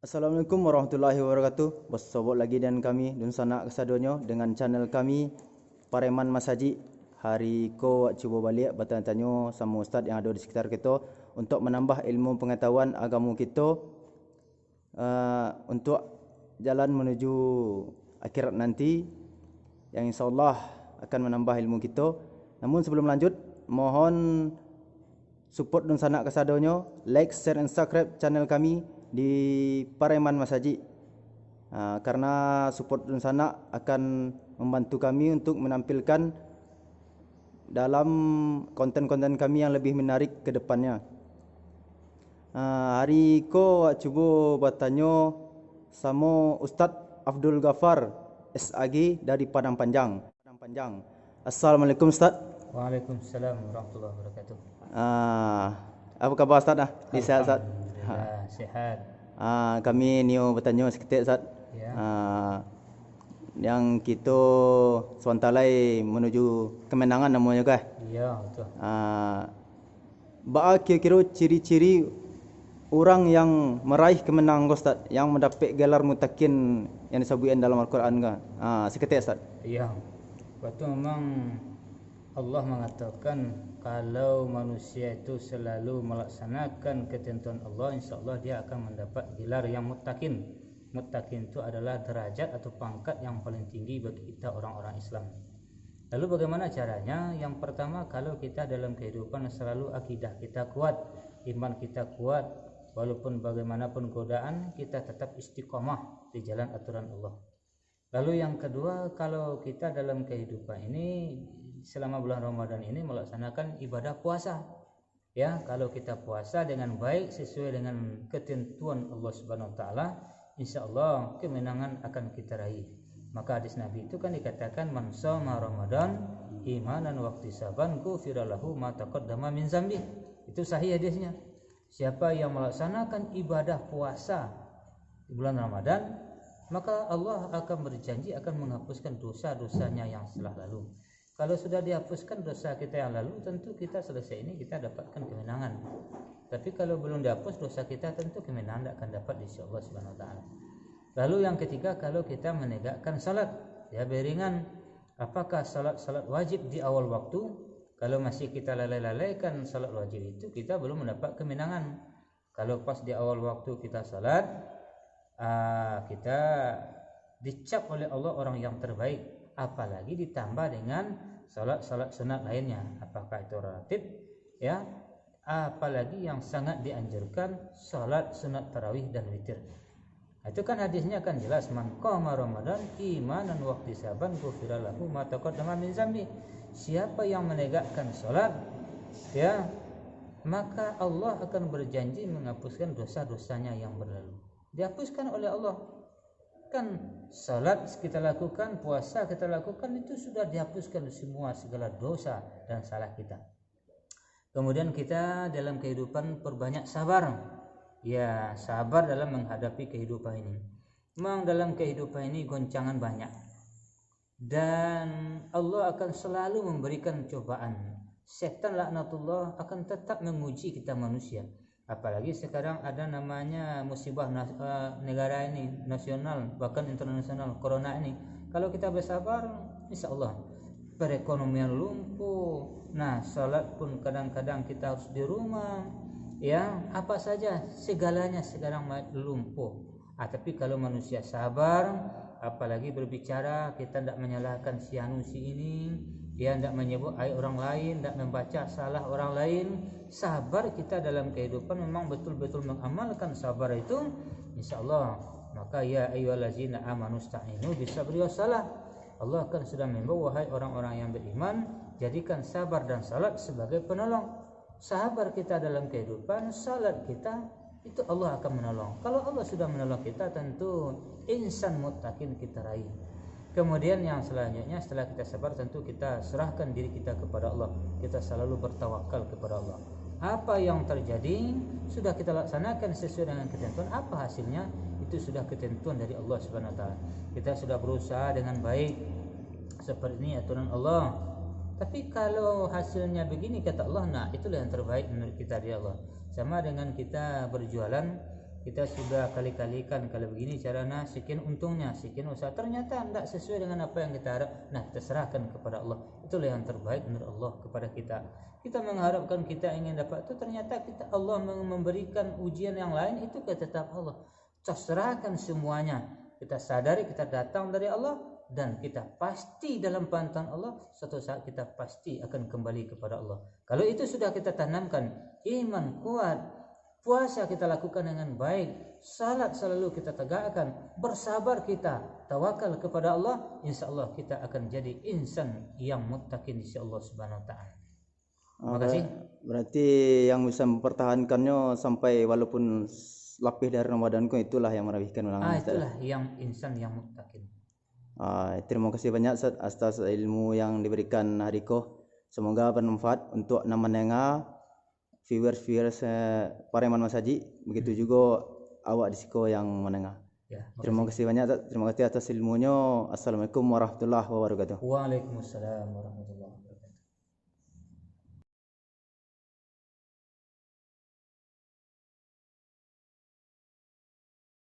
Assalamualaikum warahmatullahi wabarakatuh. Bersama lagi dengan kami Dun Sanak kesadonyo dengan channel kami Pareman Masaji. Hari ko cuba balik bertanya-tanya sama ustaz yang ada di sekitar kita untuk menambah ilmu pengetahuan agama kita untuk jalan menuju akhirat nanti yang insyaallah akan menambah ilmu kita. Namun sebelum lanjut, mohon support Dun Sanak kesadonyo, like, share and subscribe channel kami di Pareman Masaji, karena support Dun Sanak akan membantu kami untuk menampilkan dalam konten-konten kami yang lebih menarik ke depannya. Hari ko cuba bertanya sama Ustaz Abdul Ghafar SAG dari Padang Panjang. Assalamualaikum Ustaz. Waalaikumsalam warahmatullahi wabarakatuh. Apa khabar Ustaz? Sihat Ustaz? Alhamdulillah, sehat. Kami Nio bertanya sikit Ustaz. Ya. Yang kita sewantalai menuju kemenangan namanya kan? Iya, betul. Kira-kira ciri-ciri orang yang meraih kemenangan Ustaz, yang mendapat gelar mutakin yang disebutkan dalam Al-Quran kan? Sikit Ustaz. Iya. Waktu memang Allah mengatakan kalau manusia itu selalu melaksanakan ketentuan Allah, insyaAllah dia akan mendapat gelar yang muttaqin. Muttaqin itu adalah derajat atau pangkat yang paling tinggi bagi kita orang-orang Islam. Lalu bagaimana caranya? Yang pertama, kalau kita dalam kehidupan selalu akidah kita kuat, iman kita kuat, walaupun bagaimanapun godaan, kita tetap istiqomah di jalan aturan Allah. Lalu yang kedua, kalau kita dalam kehidupan ini selama bulan Ramadan ini melaksanakan ibadah puasa, ya, kalau kita puasa dengan baik sesuai dengan ketentuan Allah Subhanahu wa taala, insyaallah kemenangan akan kita raih. Maka hadis Nabi itu kan dikatakan man shoma Ramadan imanan wa ihtisaban ghufira lahu ma taqaddama min dzambi. Itu sahih hadisnya. Siapa yang melaksanakan ibadah puasa di bulan Ramadan, maka Allah akan berjanji akan menghapuskan dosa-dosanya yang telah lalu. Kalau sudah dihapuskan dosa kita yang lalu, tentu kita selesai ini kita dapatkan kemenangan. Tapi kalau belum dihapus dosa kita, tentu kemenangan tidak akan dapat di sisi Allah Subhanahu wa taala. Lalu yang ketiga, kalau kita menegakkan salat, ya beringan, apakah salat wajib di awal waktu? Kalau masih kita lalai-lalaikan salat wajib itu, kita belum mendapat kemenangan. Kalau pas di awal waktu kita salat, kita dicap oleh Allah orang yang terbaik, apalagi ditambah dengan salat sunat lainnya, apakah itu rawatib, ya, apalagi yang sangat dianjurkan salat sunat tarawih dan witir. Itu kan hadisnya kan jelas, man qama Ramadan imanan wa ihtisaban ghufira lahu ma taqaddama min dzambi. Siapa yang menegakkan salat, ya, maka Allah akan berjanji menghapuskan dosa-dosanya yang berlalu. Dihapuskan oleh Allah. Kan salat kita lakukan, puasa kita lakukan, itu sudah dihapuskan semua segala dosa dan salah kita. Kemudian kita dalam kehidupan perbanyak sabar. Ya, sabar dalam menghadapi kehidupan ini. Memang dalam kehidupan ini goncangan banyak. Dan Allah akan selalu memberikan cobaan. Setan laknatullah akan tetap menguji kita manusia. Apalagi sekarang ada namanya musibah negara ini, nasional bahkan internasional, corona ini. Kalau kita bersabar, insyaallah perekonomian lumpuh. Nah, salat pun kadang-kadang kita harus di rumah, ya, apa saja segalanya sekarang lumpuh. Tapi kalau manusia sabar, apalagi berbicara, kita tidak menyalahkan si anu si ini, ya, tidak menyebut aib orang lain, tidak membaca salah orang lain. Sabar kita dalam kehidupan memang betul-betul mengamalkan sabar itu, insyaallah. Maka ya ayyuhallazina amanu sta'inu bisabri wassalah. Allah akan sudah membawa, wahai orang-orang yang beriman, jadikan sabar dan salat sebagai penolong. Sabar kita dalam kehidupan, salat kita, itu Allah akan menolong. Kalau Allah sudah menolong kita, tentu insan muttaqin kita raih. Kemudian yang selanjutnya, setelah kita sabar, tentu kita serahkan diri kita kepada Allah. Kita selalu bertawakal kepada Allah. Apa yang terjadi sudah kita laksanakan sesuai dengan ketentuan. Apa hasilnya? Itu sudah ketentuan dari Allah Subhanahu wa taala. Kita sudah berusaha dengan baik seperti ini aturan Allah. Tapi kalau hasilnya begini kata Allah, nah itulah yang terbaik menurut kita dari Allah. Sama dengan kita berjualan, kita sudah kali-kalikan kalau begini caranya, sekian untungnya, sekian usaha, ternyata tidak sesuai dengan apa yang kita harap. Nah, kita serahkan kepada Allah. Itulah yang terbaik menurut Allah kepada kita. Kita mengharapkan kita ingin dapat itu, ternyata kita Allah memberikan ujian yang lain, itu tetap Allah. Kita serahkan semuanya. Kita sadari kita datang dari Allah, dan kita pasti dalam pantauan Allah, suatu saat kita pasti akan kembali kepada Allah. Kalau itu sudah kita tanamkan, iman kuat, puasa kita lakukan dengan baik, salat selalu kita tegakkan, bersabar kita, tawakal kepada Allah, insya Allah kita akan jadi insan yang muttaqin insya Allah subhanahu wa ta'ala. Terima kasih. Berarti yang bisa mempertahankannya sampai walaupun lebih dari Ramadan itulah yang merawihkan ulangan. Itulah yang insan yang muttaqin. Terima kasih banyak Ustaz atas ilmu yang diberikan Hariko. Semoga bermanfaat untuk nama-nama viewers Pareman Mas Haji, begitu juga awak di Siko yang menengah. Ya, terima kasih banyak. Terima kasih atas ilmunya. Assalamualaikum warahmatullahi wabarakatuh. Waalaikumsalam warahmatullahi wabarakatuh.